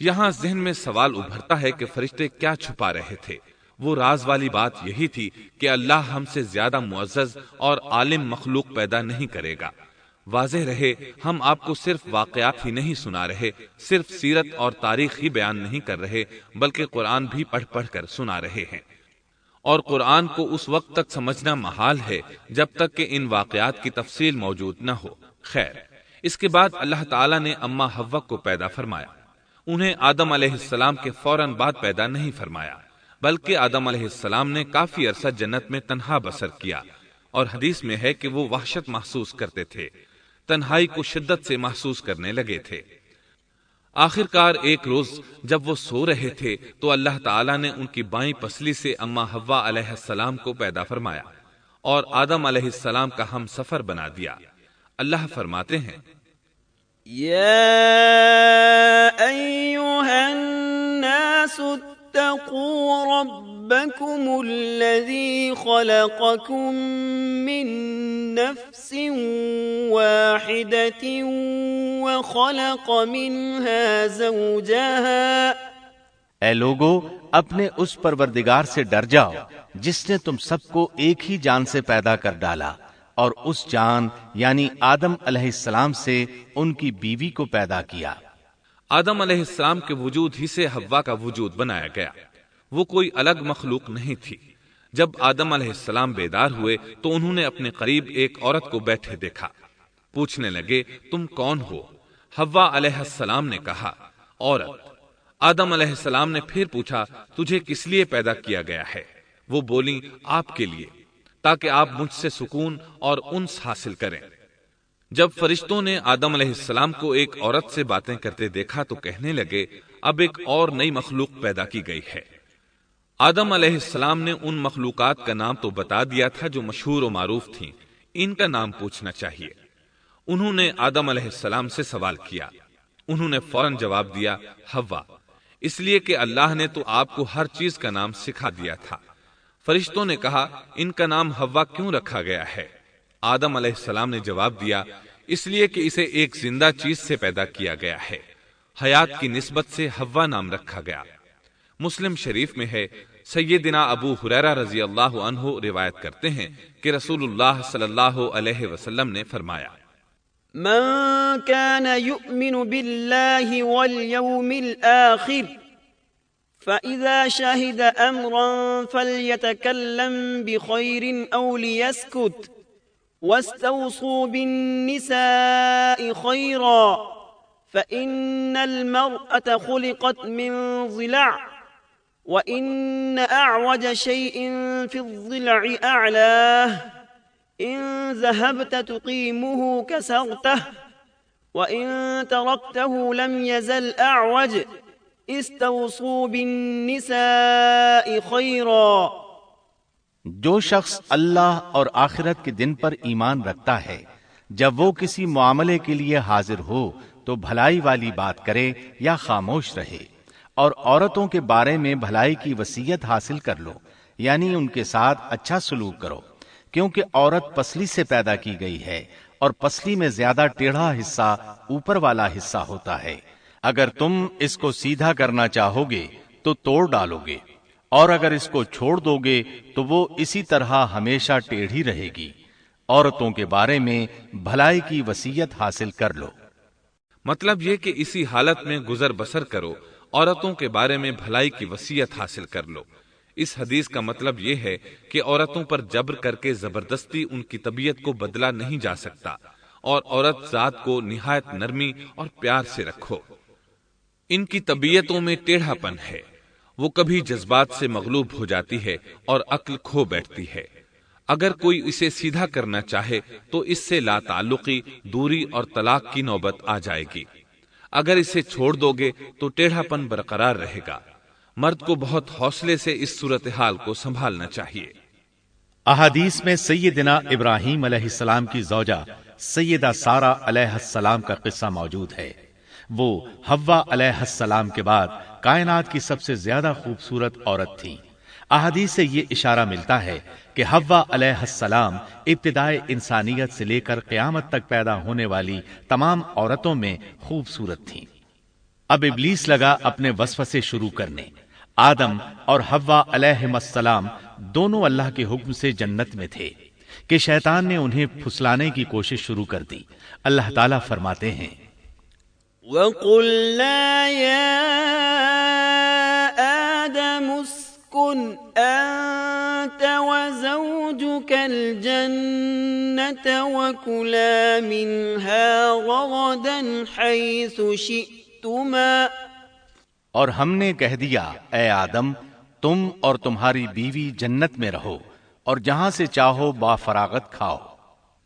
یہاں ذہن میں سوال ابھرتا ہے کہ فرشتے کیا چھپا رہے تھے؟ وہ راز والی بات یہی تھی کہ اللہ ہم سے زیادہ معزز اور عالم مخلوق پیدا نہیں کرے گا۔ واضح رہے ہم آپ کو صرف واقعات ہی نہیں سنا رہے، صرف سیرت اور تاریخ ہی بیان نہیں کر رہے، بلکہ قرآن بھی پڑھ پڑھ کر سنا رہے ہیں۔ اور قرآن کو اس وقت تک سمجھنا محال ہے جب تک کہ ان واقعات کی تفصیل موجود نہ ہو۔ خیر، اس کے بعد اللہ تعالیٰ نے اما حوا کو پیدا فرمایا۔ انہیں آدم علیہ السلام کے فوراً بعد پیدا نہیں فرمایا، بلکہ آدم علیہ السلام نے کافی عرصہ جنت میں تنہا بسر کیا، اور حدیث میں ہے کہ وہ وحشت محسوس کرتے تھے، تنہائی کو شدت سے محسوس کرنے لگے تھے۔ آخر کار ایک روز جب وہ سو رہے تھے تو اللہ تعالیٰ نے ان کی بائیں پسلی سے اما حوا علیہ السلام کو پیدا فرمایا اور آدم علیہ السلام کا ہم سفر بنا دیا۔ اللہ فرماتے ہیں، يا أيها الناس اتقوا ربكم الذي خلقكم من نفس واحدة وخلق منها زوجها۔ اے لوگو، اپنے اس پروردگار سے ڈر جاؤ جس نے تم سب کو ایک ہی جان سے پیدا کر ڈالا، اور اس جان یعنی آدم علیہ السلام سے ان کی بیوی کو پیدا کیا۔ آدم علیہ السلام کے وجود ہی سے حوا کا وجود بنایا گیا، وہ کوئی الگ مخلوق نہیں تھی۔ جب آدم علیہ السلام بیدار ہوئے تو انہوں نے اپنے قریب ایک عورت کو بیٹھے دیکھا، پوچھنے لگے، تم کون ہو؟ حوا علیہ السلام نے کہا، عورت۔ آدم علیہ السلام نے پھر پوچھا، تجھے کس لیے پیدا کیا گیا ہے؟ وہ بولی، آپ کے لیے، تاکہ آپ مجھ سے سکون اور انس حاصل کریں۔ جب فرشتوں نے آدم علیہ السلام کو ایک عورت سے باتیں کرتے دیکھا تو کہنے لگے، اب ایک اور نئی مخلوق پیدا کی گئی ہے۔ آدم علیہ السلام نے ان مخلوقات کا نام تو بتا دیا تھا جو مشہور و معروف تھیں، ان کا نام پوچھنا چاہیے۔ انہوں نے آدم علیہ السلام سے سوال کیا، انہوں نے فوراً جواب دیا، حوا، اس لیے کہ اللہ نے تو آپ کو ہر چیز کا نام سکھا دیا تھا۔ فرشتوں نے کہا، ان کا نام حوا کیوں رکھا گیا ہے؟ آدم علیہ السلام نے جواب دیا، اس لیے کہ اسے ایک زندہ چیز سے پیدا کیا گیا ہے، حیات کی نسبت سے حوا نام رکھا گیا۔ مسلم شریف میں ہے، سیدنا ابو ہریرہ رضی اللہ عنہ روایت کرتے ہیں کہ رسول اللہ صلی اللہ علیہ وسلم نے فرمایا، من كان يؤمن بالله واليوم الآخر فإذا شهد أمرا فليتكلم بخير أو ليسكت واستوصوا بالنساء خيرا فإن المرأة خلقت من ضلع وإن أعوج شيء في الضلع أعلاه إن ذهبت تقيمه كسرته وإن تركته لم يزل أعوج استوصوا بالنساء خيرا۔ جو شخص اللہ اور آخرت کے دن پر ایمان رکھتا ہے، جب وہ کسی معاملے کے لیے حاضر ہو تو بھلائی والی بات کرے یا خاموش رہے، اور عورتوں کے بارے میں بھلائی کی وصیت حاصل کر لو، یعنی ان کے ساتھ اچھا سلوک کرو، کیونکہ عورت پسلی سے پیدا کی گئی ہے، اور پسلی میں زیادہ ٹیڑھا حصہ اوپر والا حصہ ہوتا ہے۔ اگر تم اس کو سیدھا کرنا چاہو گے تو توڑ ڈالو گے، اور اگر اس کو چھوڑ دو گے تو وہ اسی طرح ہمیشہ ٹیڑھی رہے گی۔ عورتوں کے بارے میں بھلائی کی وصیت حاصل کر لو۔ مطلب یہ کہ اسی حالت میں گزر بسر کرو، عورتوں کے بارے میں بھلائی کی وصیت حاصل کر لو۔ اس حدیث کا مطلب یہ ہے کہ عورتوں پر جبر کر کے زبردستی ان کی طبیعت کو بدلا نہیں جا سکتا، اور عورت ذات کو نہایت نرمی اور پیار سے رکھو۔ ان کی طبیعتوں میں ٹیڑھا پن ہے، وہ کبھی جذبات سے مغلوب ہو جاتی ہے اور عقل کھو بیٹھتی ہے۔ اگر کوئی اسے سیدھا کرنا چاہے تو اس سے لا تعلقی، دوری اور طلاق کی نوبت آ جائے گی۔ اگر اسے چھوڑ دو گے تو ٹیڑھا پن برقرار رہے گا۔ مرد کو بہت حوصلے سے اس صورتحال کو سنبھالنا چاہیے۔ احادیث میں سیدنا ابراہیم علیہ السلام کی زوجہ سیدہ سارہ علیہ السلام کا قصہ موجود ہے۔ وہ حوا علیہ السلام کے بعد کائنات کی سب سے زیادہ خوبصورت عورت تھی۔ احادیث سے یہ اشارہ ملتا ہے کہ حوا علیہ السلام ابتدائے انسانیت سے لے کر قیامت تک پیدا ہونے والی تمام عورتوں میں خوبصورت تھیں۔ اب ابلیس لگا اپنے وسوسے شروع کرنے۔ آدم اور حوا علیہ السلام دونوں اللہ کے حکم سے جنت میں تھے کہ شیطان نے انہیں پھسلانے کی کوشش شروع کر دی۔ اللہ تعالیٰ فرماتے ہیں، وَقُلْنَا يَا آدَمُ اسْكُنْ أَنْتَ وزوجك الجنة وكلا منها رغدا حيث شئتما اور ہم نے کہہ دیا اے آدم تم اور تمہاری بیوی جنت میں رہو اور جہاں سے چاہو با فراغت کھاؤ۔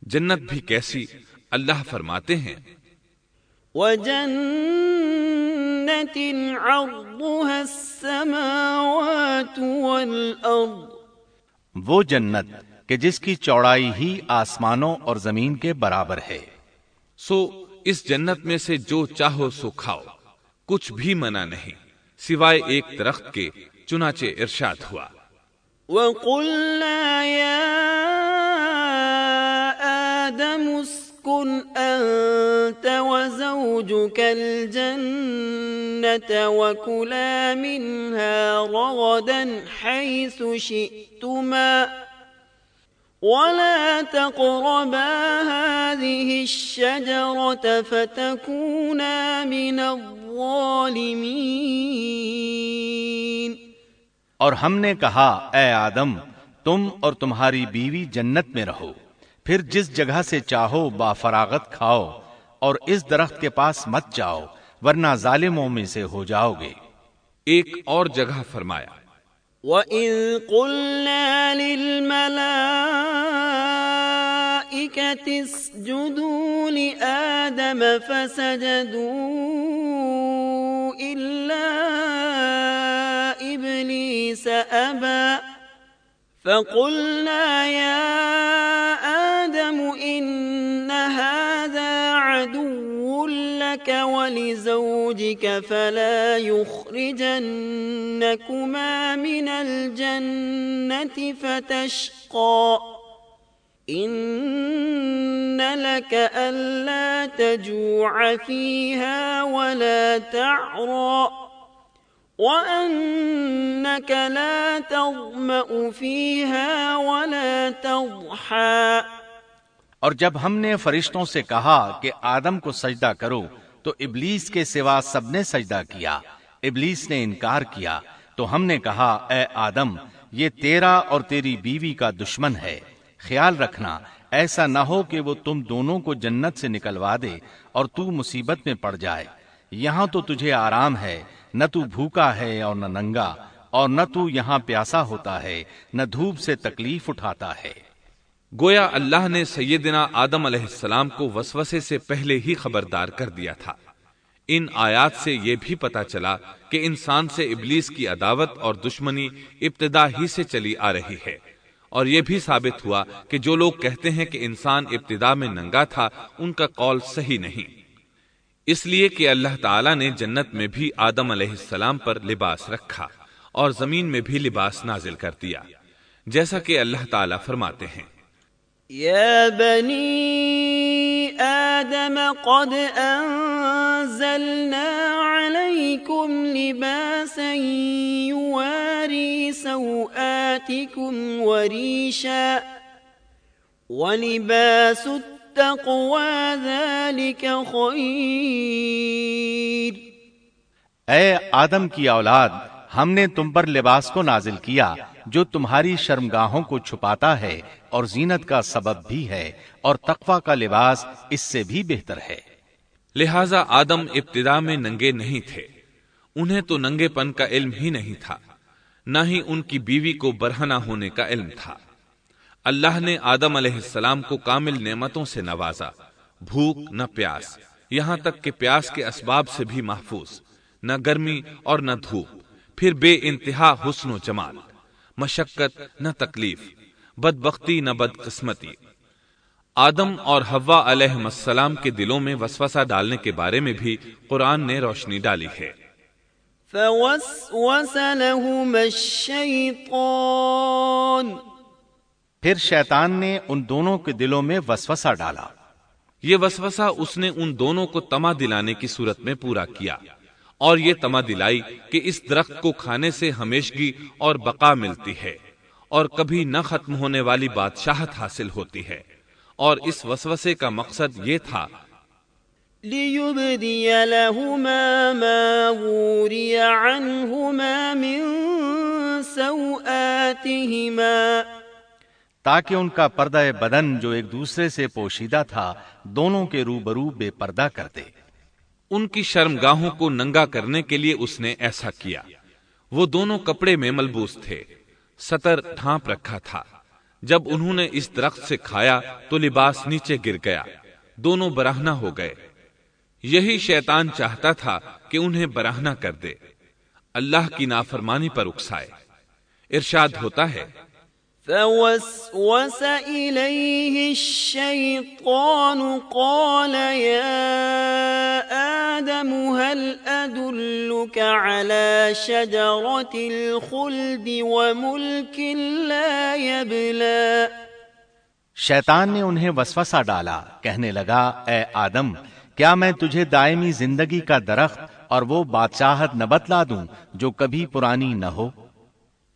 جنت بھی کیسی، اللہ فرماتے ہیں وَجَنَّةٍ عَرْضُهَا السَّمَاوَاتُ وَالْأَرْضُ، وہ جنت کہ جس کی چوڑائی ہی آسمانوں اور زمین کے برابر ہے۔ سو اس جنت میں سے جو چاہو سو کھاؤ، کچھ بھی منع نہیں سوائے ایک درخت کے، چنانچہ ارشاد ہوا وَقُلْنَا يَا آدَمُ اسْكُنْ أَنْتَ وَزَوْجُكَ الْجَنَّةَ وَكُلَا مِنْهَا رَغَدًا حَيْثُ شِئْتُمَا وَلَا تَقْرَبَا هَذِهِ الشَّجَرَةَ فَتَكُونَا مِنَ الظَّالِمِينَ۔ اور ہم نے کہا اے آدم تم اور تمہاری بیوی جنت میں رہو، پھر جس جگہ سے چاہو با فراغت کھاؤ، اور اس درخت کے پاس مت جاؤ ورنہ ظالموں میں سے ہو جاؤ گے۔ ایک اور جگہ فرمایا وَإِذْ قُلْنَا لِلْمَلَائِكَةِ اسْجُدُوا لِآدَمَ فَسَجَدُوا إِلَّا إِبْلِيسَ أَبَى فَقُلْنَا يَا آدَمُ إِنَّ هَذَا عَدُوٌّ لَكَ وَلِزَوْجِكَ فَلَا يُخْرِجَنَّكُمَا مِنَ الْجَنَّةِ فَتَشْقَى إِنَّ لَكَ أَلَّا تَجُوعَ فِيهَا وَلَا تَعْرَى وَأَنَّكَ لَا تَظْمَأُ فِيهَا وَلَا تَضْحَى۔ اور جب ہم نے فرشتوں سے کہا کہ آدم کو سجدہ کرو تو ابلیس کے سوا سب نے سجدہ کیا، ابلیس نے انکار کیا، تو ہم نے کہا اے آدم یہ تیرا اور تیری بیوی کا دشمن ہے، خیال رکھنا ایسا نہ ہو کہ وہ تم دونوں کو جنت سے نکلوا دے اور تو مصیبت میں پڑ جائے۔ یہاں تو تجھے آرام ہے، نہ تو بھوکا ہے اور نہ ننگا، اور نہ تو یہاں پیاسا ہوتا ہے، نہ دھوپ سے تکلیف اٹھاتا ہے۔ گویا اللہ نے سیدنا آدم علیہ السلام کو وسوسے سے پہلے ہی خبردار کر دیا تھا۔ ان آیات سے یہ بھی پتا چلا کہ انسان سے ابلیس کی عداوت اور دشمنی ابتدا ہی سے چلی آ رہی ہے، اور یہ بھی ثابت ہوا کہ جو لوگ کہتے ہیں کہ انسان ابتدا میں ننگا تھا ان کا قول صحیح نہیں، اس لیے کہ اللہ تعالیٰ نے جنت میں بھی آدم علیہ السلام پر لباس رکھا اور زمین میں بھی لباس نازل کر دیا، جیسا کہ اللہ تعالیٰ فرماتے ہیں يا بني آدم قد أنزلنا عليكم لباسا يواري سوآتكم وريشا ولباس التقوى ذلك خير۔ اے آدم کی اولاد ہم نے تم پر لباس کو نازل کیا جو تمہاری شرمگاہوں کو چھپاتا ہے اور زینت کا سبب بھی ہے، اور تقوی کا لباس اس سے بھی بہتر ہے۔ لہذا آدم ابتدا میں ننگے نہیں تھے، انہیں تو ننگے پن کا علم ہی نہیں تھا، نہ ہی ان کی بیوی کو برہنہ ہونے کا علم تھا۔ اللہ نے آدم علیہ السلام کو کامل نعمتوں سے نوازا، بھوک نہ پیاس، یہاں تک کہ پیاس کے اسباب سے بھی محفوظ، نہ گرمی اور نہ دھوپ، پھر بے انتہا حسن و جمال، مشقت نہ تکلیف، بدبختی نہ بدقسمتی۔ آدم اور حوا علیہ السلام کے دلوں میں وسوسہ ڈالنے کے بارے میں بھی قرآن نے روشنی ڈالی ہے۔ فوسوس لهما الشیطان، پھر شیطان نے ان دونوں کے دلوں میں وسوسہ ڈالا۔ یہ وسوسہ اس نے ان دونوں کو طمع دلانے کی صورت میں پورا کیا، اور یہ طمع دلائی کہ اس درخت کو کھانے سے ہمیشگی اور بقا ملتی ہے اور کبھی نہ ختم ہونے والی بادشاہت حاصل ہوتی ہے، اور اس وسوسے کا مقصد یہ تھا لِيُبْدِيَ لَهُمَا مَا وُورِيَ عَنْهُمَا مِنْ سَوْآتِهِمَا، تاکہ ان کا پردہ بدن جو ایک دوسرے سے پوشیدہ تھا دونوں کے روبرو بے پردہ کر دے۔ ان کی شرمگاہوں کو ننگا کرنے کے لیے اس نے ایسا کیا۔ وہ دونوں کپڑے میں ملبوس تھے، ستر ڈھانپ رکھا تھا۔ جب انہوں نے اس درخت سے کھایا تو لباس نیچے گر گیا، دونوں برہنہ ہو گئے۔ یہی شیطان چاہتا تھا کہ انہیں برہنہ کر دے، اللہ کی نافرمانی پر اکسائے۔ ارشاد ہوتا ہے، فوسوس إليه الشيطان قال يا آدم هل أدلك على شجرة الخلد وملك لا يبلى۔ شیطان نے انہیں وسوسہ ڈالا، کہنے لگا اے آدم کیا میں تجھے دائمی زندگی کا درخت اور وہ بادشاہت نہ بتلا دوں جو کبھی پرانی نہ ہو؟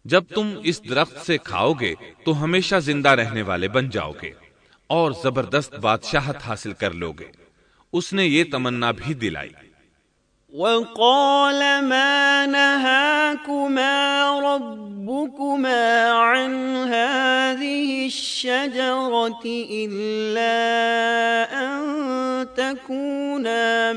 جب تم اس درخت سے کھاؤ گے تو ہمیشہ زندہ رہنے والے بن جاؤ گے اور زبردست بادشاہت حاصل کر لو گے۔ اس نے یہ تمنا بھی دلائی۔ وقال ما نهاكما ربكما عن هذه الشجرة إلا أن تكونا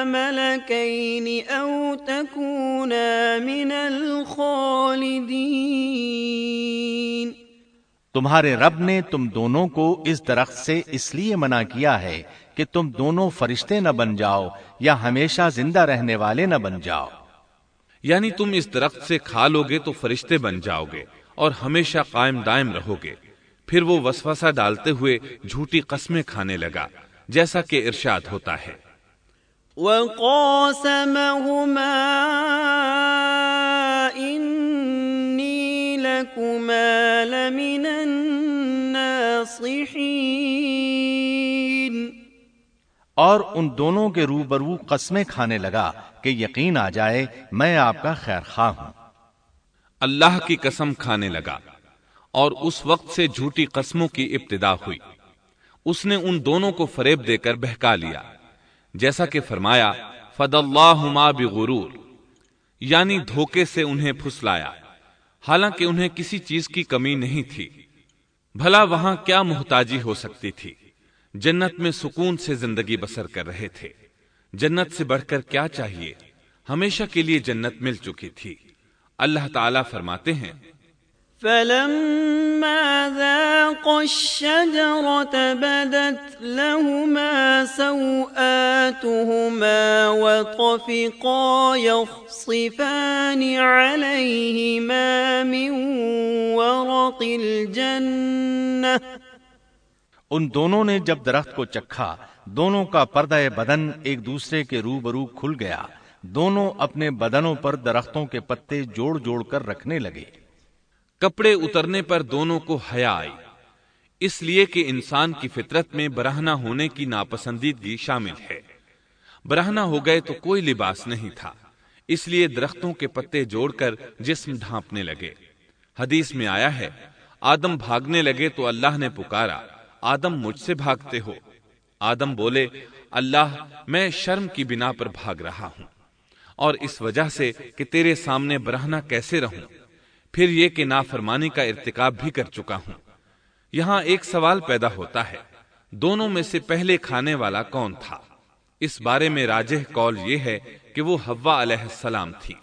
ملكين أو تكونا من الخالدين۔ تمہارے رب نے تم دونوں کو اس درخت سے اس لیے منع کیا ہے کہ تم دونوں فرشتے نہ بن جاؤ یا ہمیشہ زندہ رہنے والے نہ بن جاؤ۔ یعنی تم اس درخت سے کھا لو گے تو فرشتے بن جاؤ گے اور ہمیشہ قائم دائم رہو گے۔ پھر وہ وسوسہ ڈالتے ہوئے جھوٹی قسمیں کھانے لگا، جیسا کہ ارشاد ہوتا ہے، وَقَاسَمَهُمَا إِنِّي لَكُمَا لَمِنَ النَّاصِحِينَ۔ اور ان دونوں کے روبرو قسمیں کھانے لگا کہ یقین آ جائے میں آپ کا خیر خواہ ہوں۔ اللہ کی قسم کھانے لگا، اور اس وقت سے جھوٹی قسموں کی ابتدا ہوئی۔ اس نے ان دونوں کو فریب دے کر بہکا لیا، جیسا کہ فرمایا فَدَلَّاهُمَا بِغُرُورٍ، یعنی دھوکے سے انہیں پھسلایا، حالانکہ انہیں کسی چیز کی کمی نہیں تھی۔ بھلا وہاں کیا محتاجی ہو سکتی تھی؟ جنت میں سکون سے زندگی بسر کر رہے تھے، جنت سے بڑھ کر کیا چاہیے؟ ہمیشہ کے لیے جنت مل چکی تھی۔ اللہ تعالیٰ فرماتے ہیں، فَلَمَّا ذَاقَا الشَّجَرَةَ بَدَتْ لَهُمَا سَوْآتُهُمَا وَطَفِقَا يَخْصِفَانِ عَلَيْهِمَا مِنْ وَرَقِ الْجَنَّةِ۔ ان دونوں نے جب درخت کو چکھا، دونوں کا پردہ بدن ایک دوسرے کے روبرو کھل گیا، دونوں اپنے بدنوں پر درختوں کے پتے جوڑ جوڑ کر رکھنے لگے۔ کپڑے اترنے پر دونوں کو حیا آئی، اس لیے کہ انسان کی فطرت میں برہنہ ہونے کی ناپسندیدگی شامل ہے۔ برہنہ ہو گئے تو کوئی لباس نہیں تھا، اس لیے درختوں کے پتے جوڑ کر جسم ڈھانپنے لگے۔ حدیث میں آیا ہے، آدم بھاگنے لگے تو اللہ نے پکارا، آدم مجھ سے بھاگتے ہو؟ آدم بولے، اللہ میں شرم کی بنا پر بھاگ رہا ہوں، اور اس وجہ سے کہ تیرے سامنے برہنہ کیسے رہوں، پھر یہ کہ نافرمانی کا ارتکاب بھی کر چکا ہوں۔ یہاں ایک سوال پیدا ہوتا ہے، دونوں میں سے پہلے کھانے والا کون تھا؟ اس بارے میں راجح قول یہ ہے کہ وہ حوا علیہ السلام تھی۔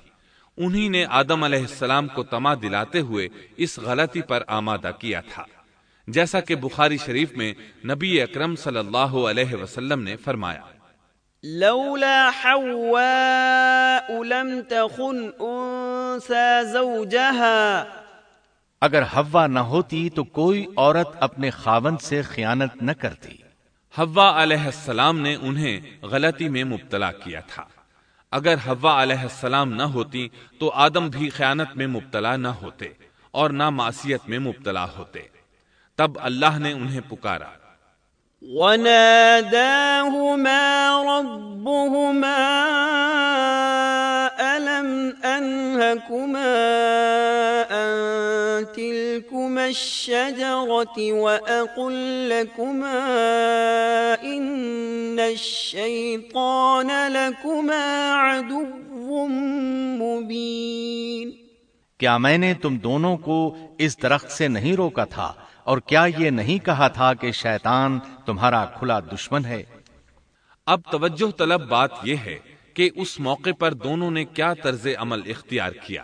انہی نے آدم علیہ السلام کو طمع دلاتے ہوئے اس غلطی پر آمادہ کیا تھا، جیسا کہ بخاری شریف میں نبی اکرم صلی اللہ علیہ وسلم نے فرمایا، لولا حواء لم تخن انثى زوجها۔ اگر حوا نہ ہوتی تو کوئی عورت اپنے خاوند سے خیانت نہ کرتی۔ حوا علیہ السلام نے انہیں غلطی میں مبتلا کیا تھا۔ اگر حوا علیہ السلام نہ ہوتی تو آدم بھی خیانت میں مبتلا نہ ہوتے اور نہ معصیت میں مبتلا ہوتے۔ تب اللہ نے انہیں پکارا، وَنَادَاهُمَا رَبُّهُمَا أَلَمْ أَنْهَكُمَا أَنْ تلكما الشجرة وأقل لكما إن الشيطان لكما عدو مبين۔ کیا میں نے تم دونوں کو اس درخت سے نہیں روکا تھا، اور کیا یہ نہیں کہا تھا کہ شیطان تمہارا کھلا دشمن ہے؟ اب توجہ طلب بات یہ ہے کہ اس موقع پر دونوں نے کیا طرز عمل اختیار کیا۔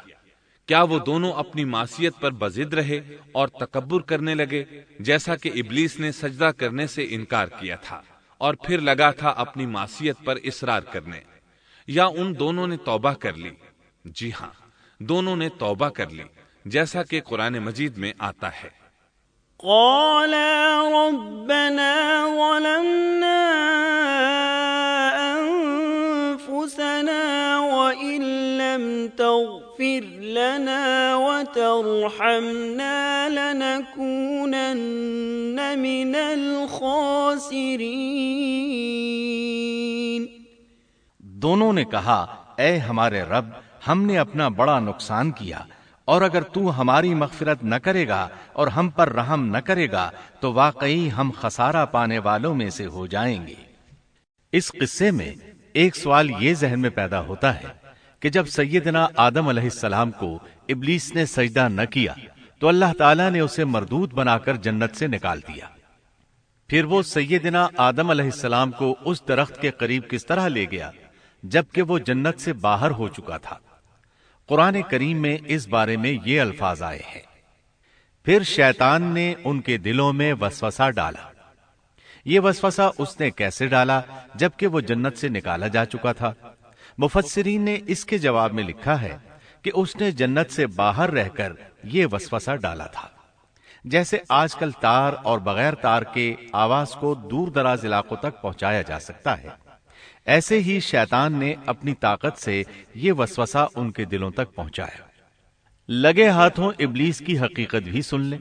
کیا وہ دونوں اپنی معصیت پر بضد رہے اور تکبر کرنے لگے، جیسا کہ ابلیس نے سجدہ کرنے سے انکار کیا تھا اور پھر لگا تھا اپنی معصیت پر اصرار کرنے، یا ان دونوں نے توبہ کر لی؟ جی ہاں، دونوں نے توبہ کر لی، جیسا کہ قرآن مجید میں آتا ہے، قالا ربنا ظلمنا أنفسنا وإن لم تغفر لنا وترحمنا لنكونن من الخاسرين۔ دونوں نے کہا، اے ہمارے رب، ہم نے اپنا بڑا نقصان کیا، اور اگر تو ہماری مغفرت نہ کرے گا اور ہم پر رحم نہ کرے گا تو واقعی ہم خسارہ پانے والوں میں سے ہو جائیں گے۔ اس قصے میں ایک سوال یہ ذہن میں پیدا ہوتا ہے کہ جب سیدنا آدم علیہ السلام کو ابلیس نے سجدہ نہ کیا تو اللہ تعالیٰ نے اسے مردود بنا کر جنت سے نکال دیا، پھر وہ سیدنا آدم علیہ السلام کو اس درخت کے قریب کس طرح لے گیا جبکہ وہ جنت سے باہر ہو چکا تھا؟ قرآن کریم میں اس بارے میں یہ الفاظ آئے ہیں، پھر شیطان نے ان کے دلوں میں وسوسہ ڈالا۔ یہ وسوسہ اس نے کیسے ڈالا جبکہ وہ جنت سے نکالا جا چکا تھا؟ مفسرین نے اس کے جواب میں لکھا ہے کہ اس نے جنت سے باہر رہ کر یہ وسوسہ ڈالا تھا، جیسے آج کل تار اور بغیر تار کے آواز کو دور دراز علاقوں تک پہنچایا جا سکتا ہے، ایسے ہی شیطان نے اپنی طاقت سے یہ وسوسہ ان کے دلوں تک پہنچایا۔ لگے ہاتھوں ابلیس کی حقیقت بھی سن لیں۔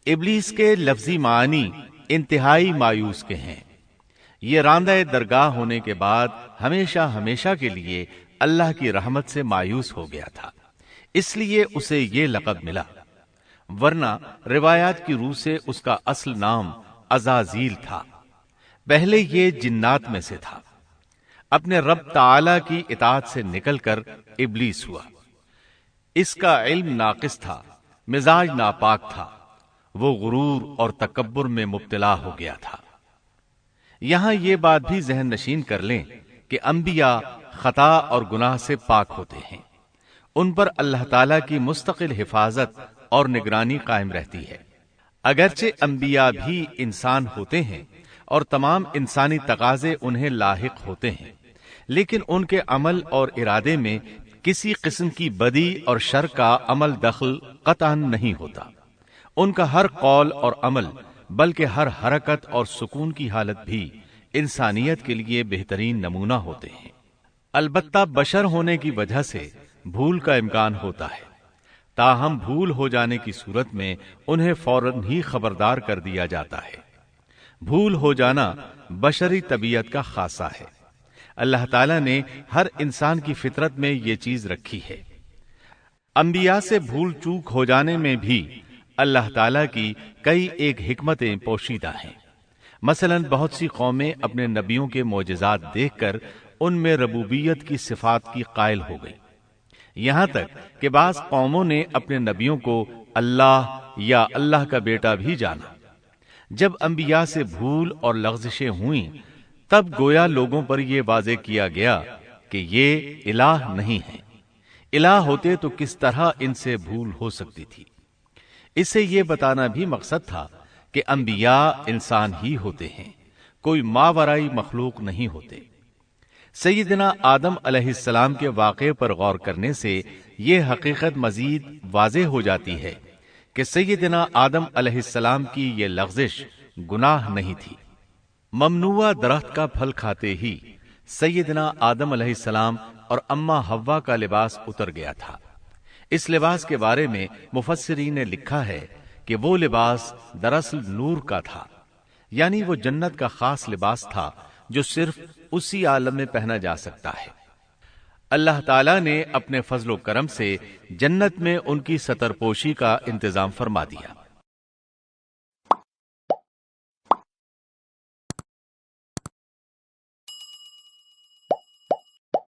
ابلیس کے لفظی معنی انتہائی مایوس کے ہیں۔ یہ راندہ درگاہ ہونے کے بعد ہمیشہ ہمیشہ کے لیے اللہ کی رحمت سے مایوس ہو گیا تھا، اس لیے اسے یہ لقب ملا، ورنہ روایات کی روح سے اس کا اصل نام عزازیل تھا۔ پہلے یہ جنات میں سے تھا، اپنے رب تعالی کی اطاعت سے نکل کر ابلیس ہوا۔ اس کا علم ناقص تھا، مزاج ناپاک تھا، وہ غرور اور تکبر میں مبتلا ہو گیا تھا۔ یہاں یہ بات بھی ذہن نشین کر لیں کہ انبیاء خطا اور گناہ سے پاک ہوتے ہیں، ان پر اللہ تعالی کی مستقل حفاظت اور نگرانی قائم رہتی ہے۔ اگرچہ انبیاء بھی انسان ہوتے ہیں اور تمام انسانی تقاضے انہیں لاحق ہوتے ہیں، لیکن ان کے عمل اور ارادے میں کسی قسم کی بدی اور شر کا عمل دخل قطعاً نہیں ہوتا۔ ان کا ہر قول اور عمل بلکہ ہر حرکت اور سکون کی حالت بھی انسانیت کے لیے بہترین نمونہ ہوتے ہیں۔ البتہ بشر ہونے کی وجہ سے بھول کا امکان ہوتا ہے، تاہم بھول ہو جانے کی صورت میں انہیں فوراً ہی خبردار کر دیا جاتا ہے۔ بھول ہو جانا بشری طبیعت کا خاصہ ہے، اللہ تعالیٰ نے ہر انسان کی فطرت میں یہ چیز رکھی ہے۔ انبیاء سے بھول چوک ہو جانے میں بھی اللہ تعالیٰ کی کئی ایک حکمتیں پوشیدہ ہیں۔ مثلا بہت سی قومیں اپنے نبیوں کے معجزات دیکھ کر ان میں ربوبیت کی صفات کی قائل ہو گئی، یہاں تک کہ بعض قوموں نے اپنے نبیوں کو اللہ یا اللہ کا بیٹا بھی جانا۔ جب انبیاء سے بھول اور لغزشیں ہوئیں تب گویا لوگوں پر یہ واضح کیا گیا کہ یہ الہ نہیں ہے، الہ ہوتے تو کس طرح ان سے بھول ہو سکتی تھی۔ اس سے یہ بتانا بھی مقصد تھا کہ انبیاء انسان ہی ہوتے ہیں، کوئی ماورائی مخلوق نہیں ہوتے۔ سیدنا آدم علیہ السلام کے واقعے پر غور کرنے سے یہ حقیقت مزید واضح ہو جاتی ہے کہ سیدنا آدم علیہ السلام کی یہ لغزش گناہ نہیں تھی۔ ممنوعہ درخت کا پھل کھاتے ہی سیدنا آدم علیہ السلام اور اماں حوا کا لباس اتر گیا تھا۔ اس لباس کے بارے میں مفسرین نے لکھا ہے کہ وہ لباس دراصل نور کا تھا، یعنی وہ جنت کا خاص لباس تھا جو صرف اسی عالم میں پہنا جا سکتا ہے۔ اللہ تعالیٰ نے اپنے فضل و کرم سے جنت میں ان کی ستر پوشی کا انتظام فرما دیا۔